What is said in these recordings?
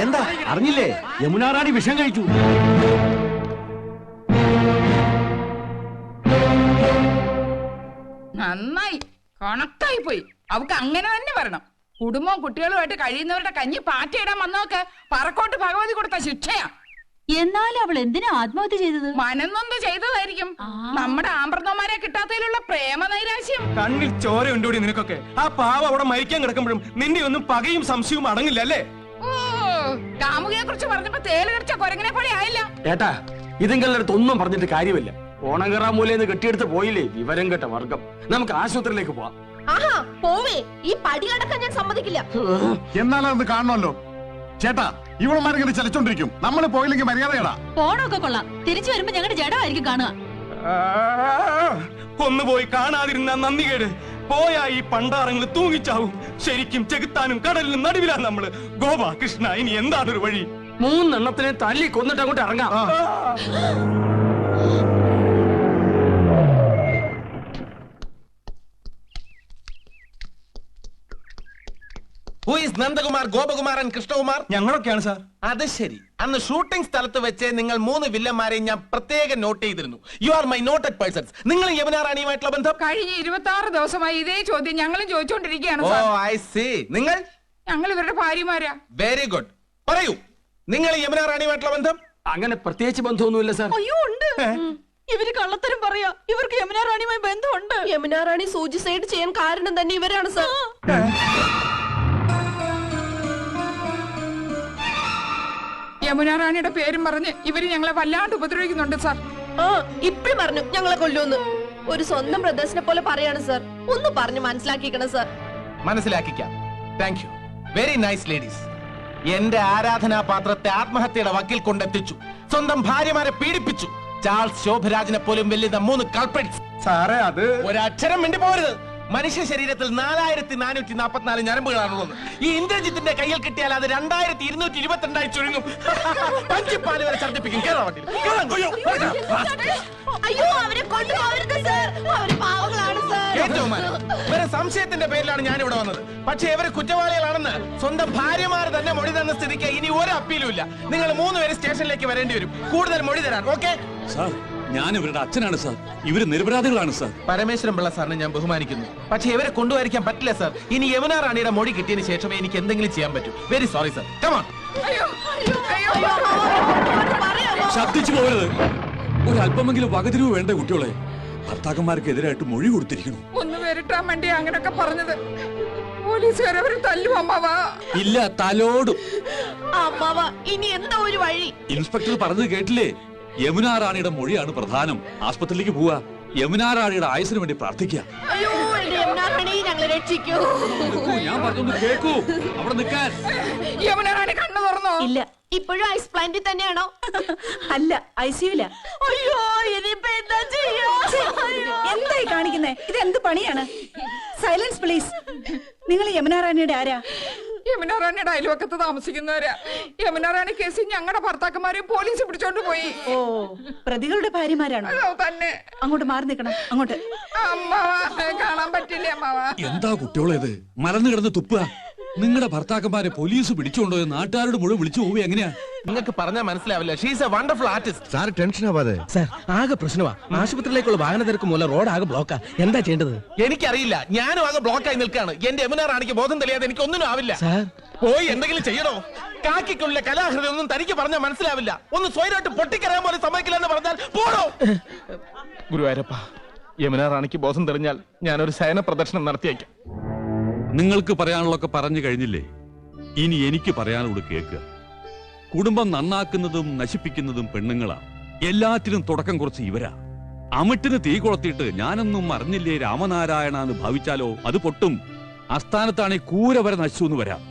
എന്താ അറിഞ്ഞില്ലേ? യമുനാ റാണി വിഷം കഴിച്ചു. നന്നായി, കണക്കായി പോയി. അവക്ക് അങ്ങനെ തന്നെ വരണം. കുടുംബവും കുട്ടികളുമായിട്ട് കഴിയുന്നവരുടെ കഞ്ഞി പാറ്റയിടാൻ വന്നോക്ക് പറക്കോട്ട് ഭഗവതി കൊടുത്ത ശിക്ഷയാ. എന്നാലും അവൾ എന്തിനാ ആത്മഹത്യ ചെയ്തത്? മനന്നൊന്ന് ചെയ്തതായിരിക്കും. നമ്മുടെ ആമ്പ്രതന്മാരെ കിട്ടാത്തതിലുള്ള പ്രേമ നൈരാശ്യം. കണ്ണിൽ ചോര ഉണ്ടോടി നിനക്കൊക്കെ? ആ പാവ അവിടെ മരിക്കാൻ കിടക്കുമ്പോഴും നിന്റെ ഒന്നും പകയും സംശയവും അടങ്ങില്ല അല്ലേ? ഓ, കാമുകിയെ കുറിച്ച് പറഞ്ഞപ്പോ തേല് കടിച്ച കൊരങ്ങനെ പോലെ ആയില്ല. ഏട്ടാ, ഇതിങ്ങളുടെ അടുത്ത് ഒന്നും പറഞ്ഞിട്ട് കാര്യമില്ല. ഓണങ്കറ മൂലന്ന് കെട്ടിയെടുത്ത് പോയില്ലേ വിവരം കേട്ട വർഗം. നമുക്ക് ആശുപത്രിയിലേക്ക് പോവാം. ആഹാ പോവേ, ഈ പടി കടക്കാൻ ഞാൻ സമ്മതിക്കില്ല. എന്നാലത് കാണണമല്ലോ. ചേട്ടാ, ഇവളമാരിങ്ങനെ ചലിച്ചോണ്ടിരിക്കും. നമ്മൾ പോയില്ലെങ്കിൽ മര്യാദയടാ. പോണൊക്കെ കൊള്ളാം, തിരിച്ചു വരുമ്പോ ഞങ്ങളുടെ ജഡമായിരിക്കും കാണുക. കൊന്നുപോയി കാണാതിരുന്ന നന്ദികേട്. പോയാ ഈ പണ്ടാറങ്ങൾ തൂങ്ങിച്ചാവും. ശരിക്കും ചെകുത്താനും കടലിനും നടുവിലാ നമ്മള്. ഗോപാ കൃഷ്ണ, ഇനി എന്താണൊരു വഴി? 3 എണ്ണത്തിനെ തല്ലി കൊന്നിട്ട് അങ്ങോട്ട് ഇറങ്ങാം. Who is Nandakumar, Gopakumar and Krishnakumar? ഞങ്ങളൊക്കെയാണ് സാർ. അത് ശരി. അന്ന് ഷൂട്ടിംഗ് സ്ഥലത്ത് വെച്ച് നിങ്ങൾ 3 വില്ലന്മാരെ ഞാൻ പ്രത്യേകം നോട്ട് ചെയ്തിരുന്നു. You are my noted persons. നിങ്ങൾ യമുനാ റാണിയുമായിട്ടുള്ള ബന്ധം? കഴിഞ്ഞ 26 ദിവസമായി ഇതേ ചോദ്യം ഞങ്ങളും ചോദിച്ചുകൊണ്ടിരിക്കുകയാണ്. ഓ ഐ സീ. നിങ്ങൾ? ഞങ്ങൾ ഇവരുടെ ഭാര്യമാരാ. Very good. പറയൂ, നിങ്ങൾ യമുനാ റാണിയുമായിട്ടുള്ള ബന്ധം? അങ്ങനെ പ്രത്യേകിച്ച് ബന്ധമൊന്നുമില്ല സാർ. അയ്യോ ഉണ്ട്. ഇവര് കള്ളത്തരം പറയാ. ഇവർക്ക് യമുനാ റാണിയുമായി ബന്ധമുണ്ട്. യമുനാ റാണി സൂചിസൈഡ് ചെയ്യാൻ കാരണം തന്നെ ഇവരാണ് സാർ. യമുനാ റാണിയുടെ പേരും പറഞ്ഞ് ഇവര് ഞങ്ങളെ വല്ലാണ്ട് ഉപദ്രവിക്കുന്നുണ്ട് സാർ. ഇപ്പഴും പറഞ്ഞു ഞങ്ങളെ കൊല്ലുമെന്ന്. ഒരു സ്വന്തം ബ്രദേഴ്സിനെ പോലെ പറയാണ് സാർ. ഒന്ന് പറഞ്ഞു മനസ്സിലാക്കിക്കണം സാർ. മനസ്സിലാക്കിക്കാം. Thank you. Very nice ladies. എന്റെ ആരാധനാപാത്രത്തെ ആത്മഹത്യയുടെ വക്കിൽ കൊണ്ടെത്തിച്ചു. സ്വന്തം ഭാര്യമാരെ പീഡിപ്പിച്ചു. ചാൾസ് ശോഭരാജിനെ പോലും വെല്ലുന്ന 3 കൾപ്രിറ്റ്സ്. സാറേ, അത് ഒരക്ഷരം വേണ്ടി പോരുത്. മനുഷ്യ ശരീരത്തിൽ 4444 ഞരമ്പുകളാണുള്ളത്. ഈ ഇന്ദ്രജിത്തിന്റെ കയ്യിൽ കിട്ടിയാൽ അത് 2222 ചുരുങ്ങും. പഞ്ചിപ്പാല് വരെ ഛർദ്ദിപ്പിക്കും. അയ്യോ, അവരെ കൊണ്ടുപോകരുത് സാർ. അവര് പാവങ്ങളാണ് സാർ. ഇവരെ സംശയത്തിന്റെ പേരിലാണ് ഞാൻ ഇവിടെ വന്നത്. പക്ഷേ ഇവര് കുറ്റവാളികളാണെന്ന് സ്വന്തം ഭാര്യമാർ തന്നെ മൊഴി തന്ന സ്ഥിതിക്ക് ഇനി ഒരു അപ്പീലും ഇല്ല. നിങ്ങൾ 3 പേര് സ്റ്റേഷനിലേക്ക് വരേണ്ടി വരും, കൂടുതൽ മൊഴി തരാൻ. ഓക്കെ സാർ, ഞാൻ ഇവരുടെ അച്ഛനാണ് സാർ. ഇവര് നിരപരാധികളാണ് സാർ. പരമേശ്വരൻ പിള്ള സാറിനെ ഞാൻ ബഹുമാനിക്കുന്നു. പക്ഷേ ഇവരെ കൊണ്ടുവരിക്കാൻ പറ്റില്ല സാർ. ഇനി യമുനാ റാണിയുടെ മൊഴി കിട്ടിയതിന് ശേഷമേ എനിക്ക് എന്തെങ്കിലും ചെയ്യാൻ പറ്റൂ. Very sorry sir. Come on. ശബ്ദിച്ചു പോകരുത്. ഒരല്പമെങ്കിലും വകതിരിവ് വേണ്ട കുട്ടികളെ. ഭർത്താക്കന്മാർക്കെതിരായിട്ട് മൊഴി കൊടുത്തിരിക്കുന്നു. ഒന്ന് വരട്ടാൻ വേണ്ടി അങ്ങനൊക്കെ പറഞ്ഞത്. പോലീസുകാർ അവര് തല്ലും അമ്മാവാ. ഇല്ല, തലോടും. അമ്മാവ, ഇനി എന്താ ഒരു വഴി? ഇൻസ്പെക്ടർ പറഞ്ഞത് കേട്ടില്ലേ? യമുനാ റാണിയുടെ മൊഴിയാണ് പ്രധാനം. ആസ്പത്രിയിലേക്ക് പോവാ. യമുനാ റാണിയുടെ ആയുസിന് വേണ്ടി പ്രാർത്ഥിക്കുക. അയ്യോ, എന്റെ യമുനാ റാണി ഞങ്ങളെ രക്ഷിക്കൂ. ഞാൻ പറഞ്ഞൊന്ന് കേൾക്കൂ. അവിടെ നിൽക്കാൻ. യമുനാ റാണി കണ്ണു തുറന്നോ? ഇല്ല. ഇപ്പോഴും ഐസ് പ്ലാന്റിൽ തന്നെയാണോ? അല്ല, ഐസിയുല. അയ്യോ, ഇനിയിപ്പോ എന്താ ചെയ്യാ? എന്തായി കാണിക്കുന്നേ? ഇത് എന്ത് പണിയാണ്? Silence please. നിങ്ങൾ യമുനാ റാണിയുടെ ആരാ? യമുനാ റാണിയുടെ അയൽവക്കത്ത് താമസിക്കുന്നവരാ. യമുനാ റാണി കേസിൽ ഞങ്ങളുടെ ഭർത്താക്കന്മാരെ പോലീസ് പിടിച്ചോണ്ട് പോയി. ഓ, പ്രതികളുടെ ഭാര്യമാരാണോ? തന്നെ. അങ്ങോട്ട് മാറി നിൽക്കണം. അങ്ങോട്ട്. അമ്മാവാ, കാണാൻ പറ്റില്ലേ അമ്മാവാ? എന്താ കുട്ടികളേത്? മലന്ന് കിടന്ന് തുപ്പുക. നിങ്ങളുടെ ഭർത്താക്കന്മാരെ പോലീസ് പിടിച്ചുകൊണ്ടോ നാട്ടുകാരോട് മുഴുവൻ വിളിച്ചു പോവുക എങ്ങനെയാ? നിങ്ങൾക്ക് പറഞ്ഞാൽ മനസ്സിലാവില്ല. She's A wonderful artist. Sir tension ആവാതെ. സാർ, ആകെ പ്രശ്നമാ. ആശുപത്രിയിലേക്കുള്ള വാഹന തിരക്ക് മൂലം റോഡ് ആകെ ബ്ലോക്കാ. എന്താ ചെയ്യേണ്ടത്? എനിക്കറിയില്ല. ഞാനും ആകെ ബ്ലോക്കായി നിൽക്കാണ്. എന്റെ യമുനാ റാണിക്ക് ബോധം തെളിയാതെ എനിക്ക് ഒന്നിനും ആവില്ല. സാർ, പോയി എന്തെങ്കിലും ചെയ്യണോ? കാക്കിക്കുള്ള കലാഹൃദയം ഒന്നും തനിക്ക് പറഞ്ഞാൽ മനസ്സിലാവില്ല. ഒന്ന് സ്വയമായിട്ട് പൊട്ടിക്കറിയാൻ പോലും സമ്മതിക്കില്ല എന്ന് പറഞ്ഞാൽ പോടോ. ഗുരുവായൂരപ്പ, യമുനാ റാണിക്ക് ബോധം തെളിഞ്ഞാൽ ഞാനൊരു ശയന പ്രദർശനം നടത്തിയേക്കാം. നിങ്ങൾക്ക് പറയാനുള്ളതൊക്കെ പറഞ്ഞു കഴിഞ്ഞില്ലേ? ഇനി എനിക്ക് പറയാനുള്ളത് കേൾക്കുക. കുടുംബം നന്നാക്കുന്നതും നശിപ്പിക്കുന്നതും പെണ്ണുങ്ങളാ. എല്ലാറ്റിനും തുടക്കം കുറച്ച് ഇവരാ. അമിട്ടിന് തീ കൊളുത്തിയിട്ട് ഞാനൊന്നും അറിഞ്ഞില്ലേ രാമനാരായണ എന്ന് ഭാവിച്ചാലോ അത് പൊട്ടും. അസ്ഥാനത്താണെ കൂര വരെ നശിച്ചു എന്ന് വരാം.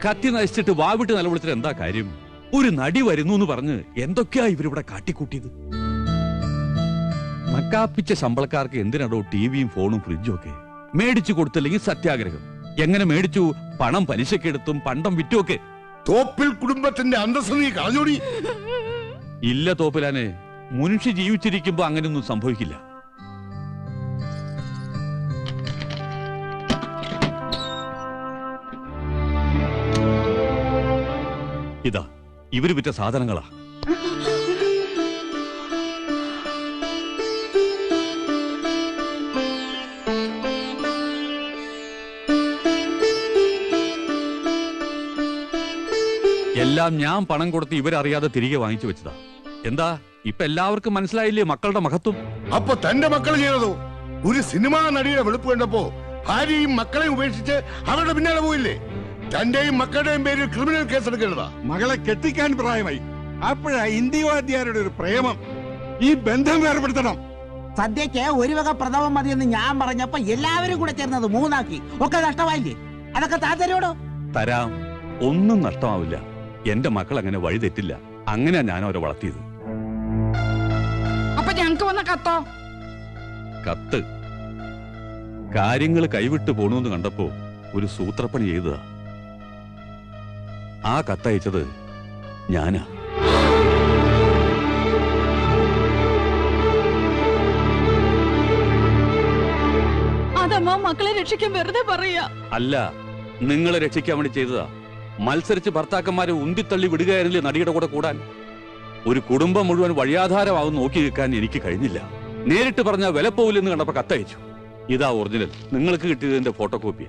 കത്തി നശിച്ചിട്ട് വാവിട്ട് നിലവിളിച്ചിട്ട് എന്താ കാര്യം? ഒരു നടി വരുന്നു എന്ന് പറഞ്ഞ് എന്തൊക്കെയാ ഇവരിവിടെ കാട്ടിക്കൂട്ടിയത്. നക്കാപ്പിച്ച ശമ്പളക്കാർക്ക് എന്തിനാടോ ടിവിയും ഫോണും ഫ്രിഡ്ജും ഒക്കെ? മേടിച്ചു കൊടുത്തില്ലെങ്കിൽ സത്യാഗ്രഹം. എങ്ങനെ മേടിച്ചു? പണം പലിശക്കെടുത്തും പണ്ടം വിറ്റുമൊക്കെ. തോപ്പിൽ കുടുംബത്തിന്റെ അന്തസ്സ് നീ കളഞ്ഞോടി. ഇല്ല തോപ്പിലാനെ, മനുഷ്യ ജീവിച്ചിരിക്കുമ്പോ അങ്ങനെയൊന്നും സംഭവിക്കില്ല. ഇവര് വിറ്റ സാധനങ്ങളാ. എല്ലാം ഞാൻ പണം കൊടുത്ത് ഇവരറിയാതെ തിരികെ വാങ്ങിച്ചു വെച്ചതാ. എന്താ ഇപ്പൊ എല്ലാവർക്കും മനസ്സിലായില്ലേ മക്കളുടെ മഹത്വം? അപ്പൊ തന്റെ മക്കൾ ചെയ്തതോ? ഒരു സിനിമാ നടിയുടെ വെളുപ്പ് കണ്ടപ്പോ ഭാര്യയും മക്കളെയും ഉപേക്ഷിച്ച് അവരുടെ പിന്നാലെ പോയില്ലേ? തന്റെയും മക്കളുടെയും പേരിൽ ക്രിമിനൽ കേസ് എടുക്കേണ്ടതാ. മകളെ കെട്ടിക്കാൻ പ്രായമായി. അപ്പോഴാ ഇന്ത്യവാദ്യാരുടെ ഒരു പ്രേമം. ഈ ബന്ധം വേർപെടുത്തണം. സദ്യക്ക് ഒരു വക പ്രഥമം മതിയെന്ന് ഞാൻ പറഞ്ഞപ്പോ എല്ലാവരും കൂടെ ചേർന്നത് 3 ആക്കി. ഒക്കെ നഷ്ടമായില്ലേ? അതൊക്കെ താത്തരോടോ? തരാം, ഒന്നും നഷ്ടമാവില്ല. എന്റെ മക്കൾ അങ്ങനെ വഴി തെറ്റില്ല. അങ്ങനെയാ ഞാൻ അവരെ വളർത്തിയത്. അപ്പൊ ഞങ്ങക്ക് വന്ന കത്തോ? കത്ത് കാര്യങ്ങൾ കൈവിട്ടു പോണെന്ന് കണ്ടപ്പോ ഒരു സൂത്രപ്പണി ചെയ്തതാ. ആ കത്തയച്ചത് ഞാനാ. അതമ്മ മക്കളെ രക്ഷിക്കാൻ വെറുതെ പറയാ. അല്ല, നിങ്ങളെ രക്ഷിക്കാൻ വേണ്ടി ചെയ്തതാ. മത്സരിച്ച് ഭർത്താക്കന്മാരെ ഉന്തിത്തള്ളി വിടുകയായിരുന്നില്ലേ നടിയുടെ കൂടെ കൂടാൻ. ഒരു കുടുംബം മുഴുവൻ വഴിയാധാരമാവും നോക്കി നിൽക്കാൻ എനിക്ക് കഴിഞ്ഞില്ല. നേരിട്ട് പറഞ്ഞാൽ വില പോവില്ലെന്ന് കണ്ടപ്പോ കത്തയച്ചു. ഇതാ ഒറിജിനൽ. നിങ്ങൾക്ക് കിട്ടിയതിന്റെ ഫോട്ടോ കോപ്പി.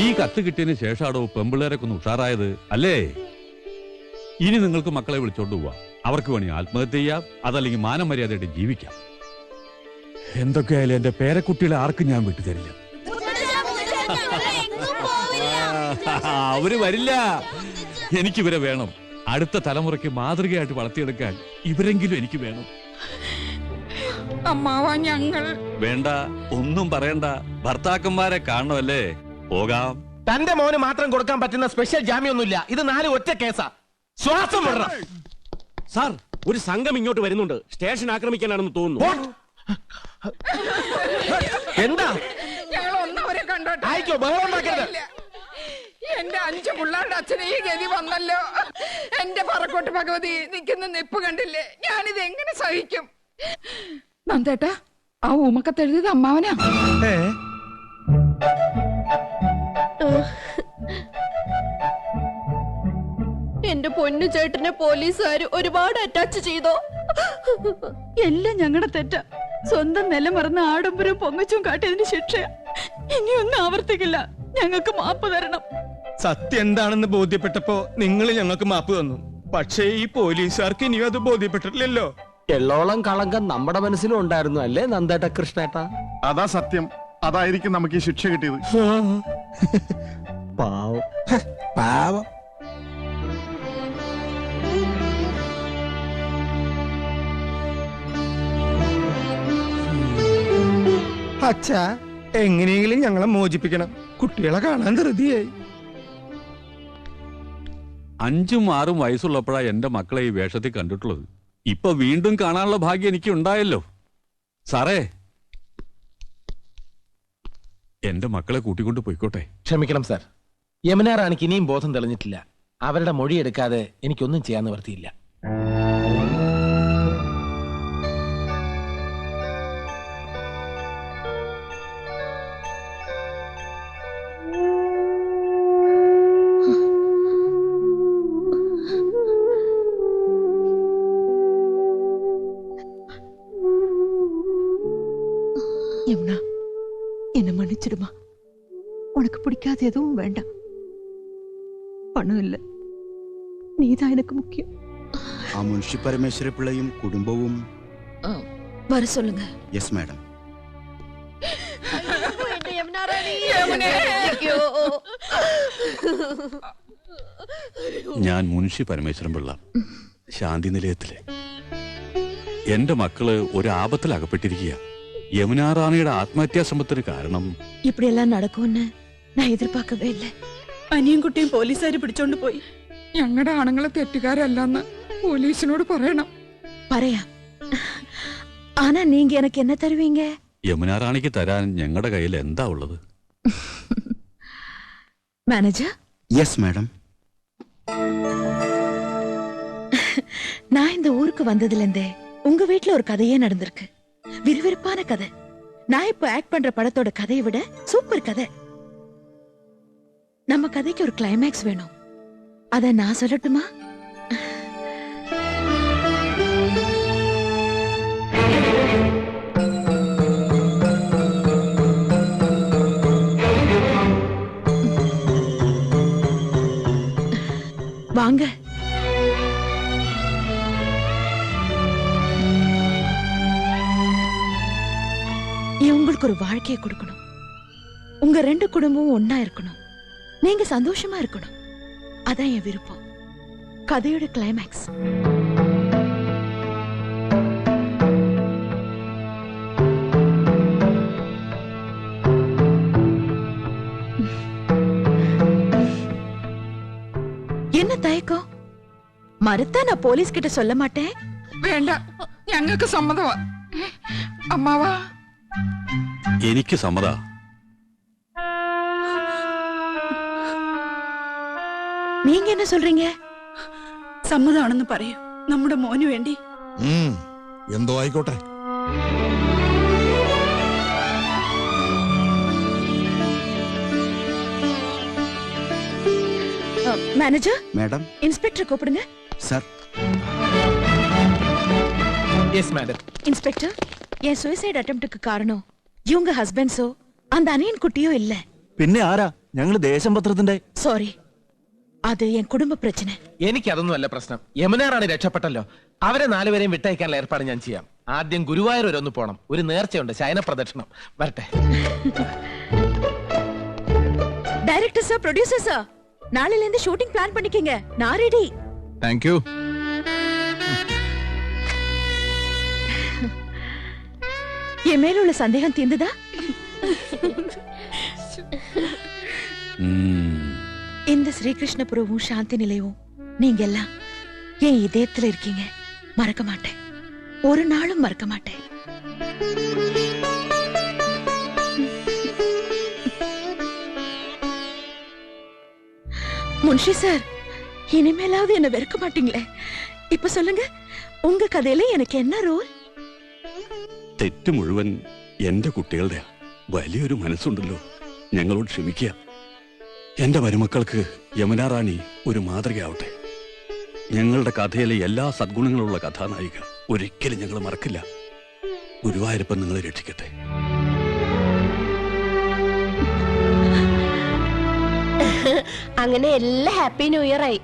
ഈ കത്ത് കിട്ടിയതിന് ശേഷമാണോ പെമ്പിള്ളേരൊക്കെ ഒന്ന് ഉഷാറായത് അല്ലേ? ഇനി നിങ്ങൾക്ക് മക്കളെ വിളിച്ചോണ്ട് പോവാം. അവർക്ക് വേണി ആത്മഹത്യ ചെയ്യാം, അതല്ലെങ്കിൽ മാനമര്യാദയായിട്ട് ജീവിക്കാം. എന്തൊക്കെയായാലും എന്റെ പേരക്കുട്ടികളെ ആർക്കും ഞാൻ വിട്ടുതരില്ല. അവര് വരില്ല. എനിക്കിവരെ വേണം. അടുത്ത തലമുറയ്ക്ക് മാതൃകയായിട്ട് വളർത്തിയെടുക്കാൻ ഇവരെങ്കിലും എനിക്ക് വേണം. അമ്മാവാ ഞങ്ങൾ വേണ്ട, ഒന്നും പറയണ്ട. ഭർത്താക്കന്മാരെ കാണണമല്ലേ? പോകാം. തന്റെ മോന് മാത്രം കൊടുക്കാൻ പറ്റുന്ന സ്പെഷ്യൽ ജാമ്യമൊന്നുമില്ല. ഇത് 4 ഒറ്റ കേസാ. ശ്വാസം വിടണം. സാർ, ഒരു സംഘം ഇങ്ങോട്ട് വരുന്നുണ്ട്. സ്റ്റേഷൻ ആക്രമിക്കാനാണെന്ന് തോന്നുന്നു. എന്താ? ഞങ്ങൾ ഒന്നവരെ കണ്ടോട്ടെ. ആയിക്കോ, ബഹളം ഉണ്ടാക്കരുത്. ഇല്ല. എന്റെ 5 പിള്ളേരുടെ അച്ഛനെ ഈ ഗതി വന്നല്ലോ. എന്റെ പറക്കോട്ട് ഭഗവതി നിൽക്കുന്ന നിപ്പ് കണ്ടില്ലേ? ഞാനിത് എങ്ങനെ സഹിക്കും? നന്ദേട്ടാ, ആ ഊമക്കത്തെഴുതിയത് അമ്മാവനാ. എന്റെ പൊന്നു ചേട്ടനെ പോലീസുകാർ ഒരുപാട് അറ്റാച്ച് ചെയ്തോ? എല്ലാം ഞങ്ങളുടെ തെറ്റാ. സ്വന്തം നില മറന്ന് ആഡംബരവും പൊങ്ങച്ചും കാട്ടിയതിന് ശിക്ഷ ഇനിയൊന്നും ആവർത്തിക്കില്ല. ഞങ്ങൾക്ക് മാപ്പ് തരണം. സത്യം എന്താണെന്ന് ബോധ്യപ്പെട്ടപ്പോ നിങ്ങൾ ഞങ്ങൾക്ക് മാപ്പ് തന്നു. പക്ഷേ ഈ പോലീസുകാർക്ക് ഇനിയും അത് ബോധ്യപ്പെട്ടിട്ടില്ലല്ലോ. എള്ളോളം കളങ്കം നമ്മുടെ മനസ്സിലും ഉണ്ടായിരുന്നു അല്ലേ നന്ദേട്ട കൃഷ്ണേട്ട? അതാ സത്യം. അതായിരിക്കും നമുക്ക് ഈ ശിക്ഷ കിട്ടിയത്. പാവം. പാവം. അച്ഛാ, എങ്ങനെയെങ്കിലും ഞങ്ങളെ മോചിപ്പിക്കണം. കുട്ടികളെ കാണാൻ ധൃതിയായി. 5ഉം 6ഉം വയസ്സുള്ളപ്പോഴാ എന്റെ മക്കളെ ഈ വേഷത്തിൽ കണ്ടിട്ടുള്ളത്. ഇപ്പൊ വീണ്ടും കാണാനുള്ള ഭാഗ്യം എനിക്ക് ഉണ്ടായല്ലോ. സാറേ, എന്റെ മക്കളെ കൂട്ടിക്കൊണ്ട് പോയിക്കോട്ടെ. ക്ഷമിക്കണം സാർ. യമുന റാണിക്ക് ഇനിയും ബോധം തെളിഞ്ഞിട്ടില്ല. അവരുടെ മൊഴിയെടുക്കാതെ എനിക്കൊന്നും ചെയ്യാൻ നിവർത്തിയില്ല. யமுனா, என்ன மன்னிச்சிடுமா. உனக்கு பிடிக்காத எதுவும் வேண்டாம். பணம் இல்ல, நீதான் எனக்கு முக்கியம். ആ മുൻഷി പരമേശ്വര പിള്ളയും കുടുംബവും വര சொல்லுங்க. Yes madam. ഞാൻ മുൻഷി പരമേശ്വരൻ പിള്ള, ശാന്തി നിലയത്തിലെ. എന്റെ മക്കള് ഒരു ആപത്തിൽ അകപ്പെട്ടിരിക്കുക. യമുന റാണിയുടെ ആത്മഹത്യാ ശ്രമത്തിന് കാരണം இப்படி எல்லாம் நடக்கும்னு நான் எதிர்பார்க்கவே இல்லை. അനിയും കുട്ടിയും പോലീസുകാര് പിടിച്ചോണ്ട് പോയി. ഞങ്ങളുടെ ആണുങ്ങളെ തെറ്റുകാരല്ലെന്ന് പോലീസിനോട് പറയണം. പറയാ. ஆனா நீங்க எனக்கு என்ன தருவீங்க? യമുന റാണിക്ക് തരാൻ ഞങ്ങളുടെ കയ്യിൽ എന്താ ഉള്ളത്? Manager, yes madam. நான் இந்த ஊருக்கு வந்ததுல இருந்தே உங்க வீட்ல ஒரு கதையே நடந்திருக்கு. விறுவிறுப்பான கதை. நான் இப்ப ஆக்ட் பண்ற படத்தோட கதையை விட சூப்பர் கதை. நம்ம கதைக்கு ஒரு கிளைமேக்ஸ் வேணும். அத நான் சொல்லட்டுமா? வாங்க. உங்களுக்கு ஒரு வாழ்க்கையை கொடுக்கணும். உங்க 2 குடும்பமும் ஒன்னா இருக்கணும். நீங்க சந்தோஷமா இருக்கணும். அதான் என் விருப்பம். கதையோட கிளைமேக்ஸ். என்ன தயக்கம்? மறுத்தா நான் போலீஸ் கிட்ட சொல்ல மாட்டேன். വേണ്ട, ഞങ്ങൾക്ക് സമ്മതമാ. അമ്മാവാ, എനിക്ക് സമ്മതാ. நீங்க என்ன சொல்றீங்க? സമ്മതാണെന്ന് പറയൂ, നമ്മുടെ മോന് വേണ്ടി. എന്തോ ആയിക്കോട്ടെ. Manager, madam. இன்ஸ்பெக்டர் கூப்பிடுங்க. சார். Yes madam. இன்ஸ்பெக்டர், என் சூசைட் அட்டெம்ப்டுக்கு காரணம் இவங்க ஹஸ்பண்ட்ஸோ அந்த அனியன் குட்டியோ இல்ல. പിന്നെ ആരാ? ഞങ്ങള് ദേശം പത്രത്തിന്റെ. സോറി, അത് എൻ കുടുംബ പ്രശ്നം. എനിക്ക് അതൊന്നുമല്ല പ്രശ്നം. യമുനാറാണി രക്ഷപ്പെട്ടല്ലോ. അവരെ 4 പേരെയും വിട്ടയക്കാനുള്ള ഏർപ്പാട് ഞാൻ ചെയ്യാം. ആദ്യം ഗുരുവായൂർ വരെ ഒന്ന് പോണം. ഒരു നേർച്ചയുണ്ട്, ശയന പ്രദക്ഷിണം. വരട്ടെ. டைரக்டர் சார், ப்ரொடியூசர் சார், நாளையில இருந்து ஷூட்டிங் பிளான் பண்ணிக்கங்க. நான் ரெடி. Thank you. என் மேல உள்ள சந்தேகம் தீர்ந்துதா? இந்த ஸ்ரீகிருஷ்ணபுரமும் சாந்தி நிலையமும் நீங்க எல்லாம் என் இதயத்துல இருக்கீங்க. மறக்க மாட்டேன், ஒரு நாளும் மறக்க மாட்டேன். முன்ஷி சார், இனிமேலாவது என்ன வெறுக்க மாட்டீங்களே? இப்ப சொல்லுங்க, உங்க கதையில எனக்கு என்ன ரோல்? തെറ്റ് മുഴുവൻ എന്റെ കുട്ടികളുടെ വലിയൊരു മനസ്സുണ്ടല്ലോ. ഞങ്ങളോട് ക്ഷമിക്കുക. എന്റെ മരുമക്കൾക്ക് യമുന റാണി ഒരു മാതൃകയാവട്ടെ. ഞങ്ങളുടെ കഥയിലെ എല്ലാ സദ്ഗുണങ്ങളുള്ള കഥാനായിക ഒരിക്കലും ഞങ്ങൾ മറക്കില്ല. ഗുരുവായൂരപ്പൻ നിങ്ങളെ രക്ഷിക്കട്ടെ. അങ്ങനെ എല്ലാ ഹാപ്പി ന്യൂ ഇയർ ആയി.